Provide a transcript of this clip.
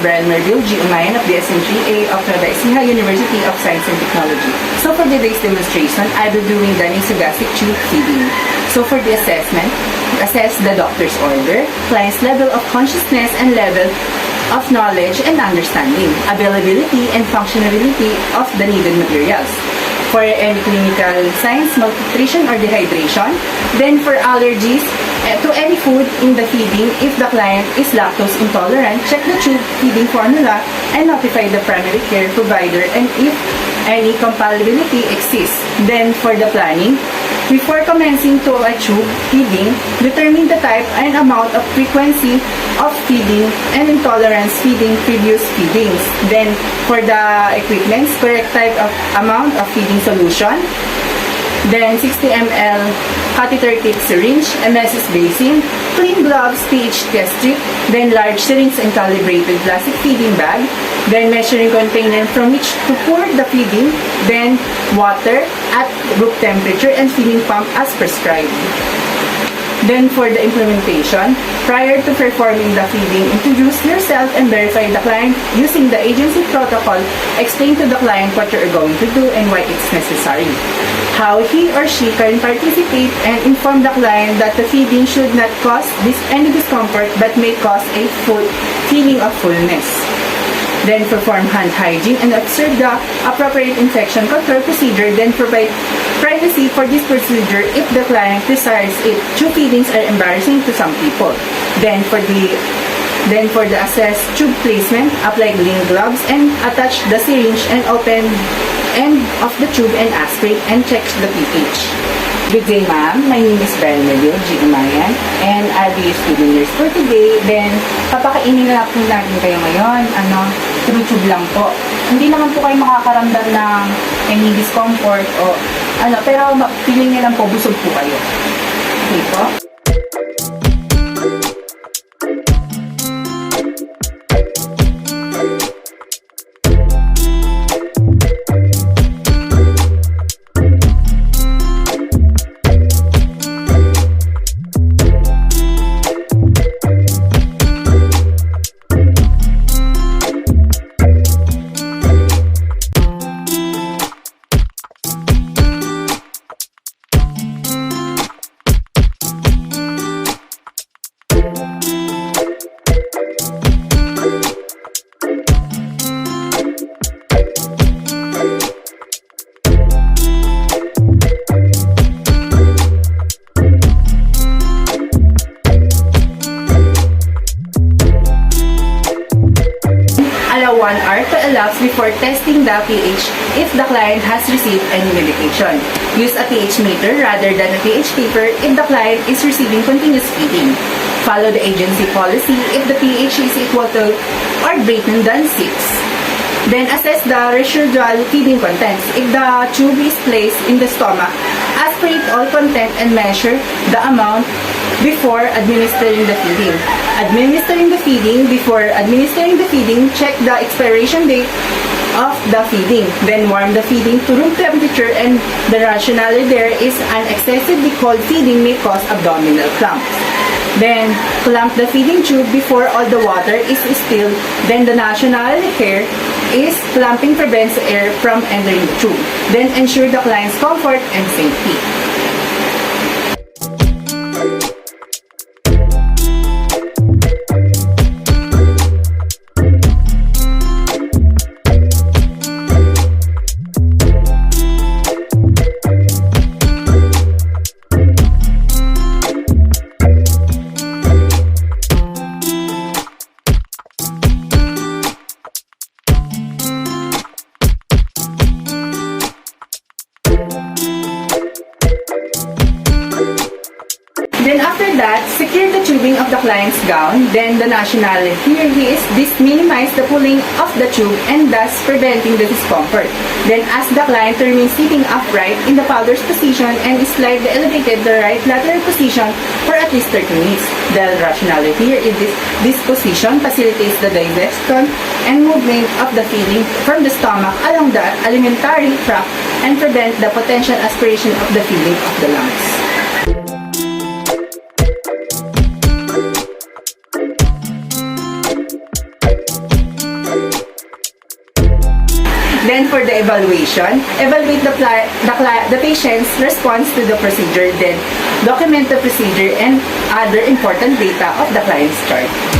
Brian Merville, G. Umayan of BSN3A of University of Science and Technology. So for today's demonstration, I will be doing the nasogastric tube feeding. So for the assessment, assess the doctor's order, client's level of consciousness and level of knowledge and understanding, availability and functionality of the needed materials. For any clinical signs, malnutrition or dehydration. Then for allergies to any food in the feeding, if the client is lactose intolerant, check the tube feeding formula and notify the primary care provider and if any compatibility exists. Then for the planning, before commencing to a tube feeding, determine the type and amount of frequency of feeding and intolerance feeding previous feedings. Then for the equipments, correct type of amount of feeding solution. Then 60 ml catheter tip syringe, MSS basin, clean gloves, pH test strip, then large syringe and calibrated plastic feeding bag, then measuring container from which to pour the feeding, then water at room temperature and feeding pump as prescribed. Then for the implementation, prior to performing the feeding, introduce yourself and verify the client using the agency protocol. Explain to the client what you are going to do and why it's necessary. How he or she can participate and inform the client that the feeding should not cause any discomfort but may cause a full feeling of fullness. Then perform hand hygiene and observe the appropriate infection control procedure. Then provide privacy for this procedure if the client desires it. Tube feedings are embarrassing to some people. Then for the assessed tube placement, apply clean gloves and attach the syringe and open end of the tube and aspirate and check the pH. Good day, ma'am. My name is Brian Merville, G. Umayan, and I'll be your student nurse for today. Then, papakainin na po natin kayo ngayon. Through tube lang po. Hindi naman po kayo makakaramdam ng any discomfort o pero feeling niya lang po, busog po kayo. Okay po? Allow 1 hour to elapse before testing the pH if the client has received any medication. Use a pH meter rather than a pH paper if the client is receiving continuous feeding. Follow the agency policy if the pH is equal to or greater than 6. Then assess the residual feeding contents. If the tube is placed in the stomach, aspirate all content and measure the amount before administering the feeding. Before administering the feeding, check the expiration date of the feeding. Then warm the feeding to room temperature, and the rationale there is an excessively cold feeding may cause abdominal cramps. Then clamp the feeding tube before all the water is spilled. Then the rationale here is clamping prevents air from entering the tube. Then ensure the client's comfort and safety. Then after that, secure the tubing of the client's gown. Then the nationality here is this minimize the pulling of the tube and thus preventing the discomfort. Then ask the client to remain sitting upright in the powder's position and slide the elevated the right lateral position for at least 30 minutes. The rationality here is this position facilitates the digestion and movement of the feeding from the stomach along the alimentary tract and prevent the potential aspiration of the feeding of the lungs. Then for the evaluation, evaluate the patient's response to the procedure, then document the procedure and other important data of the client's chart.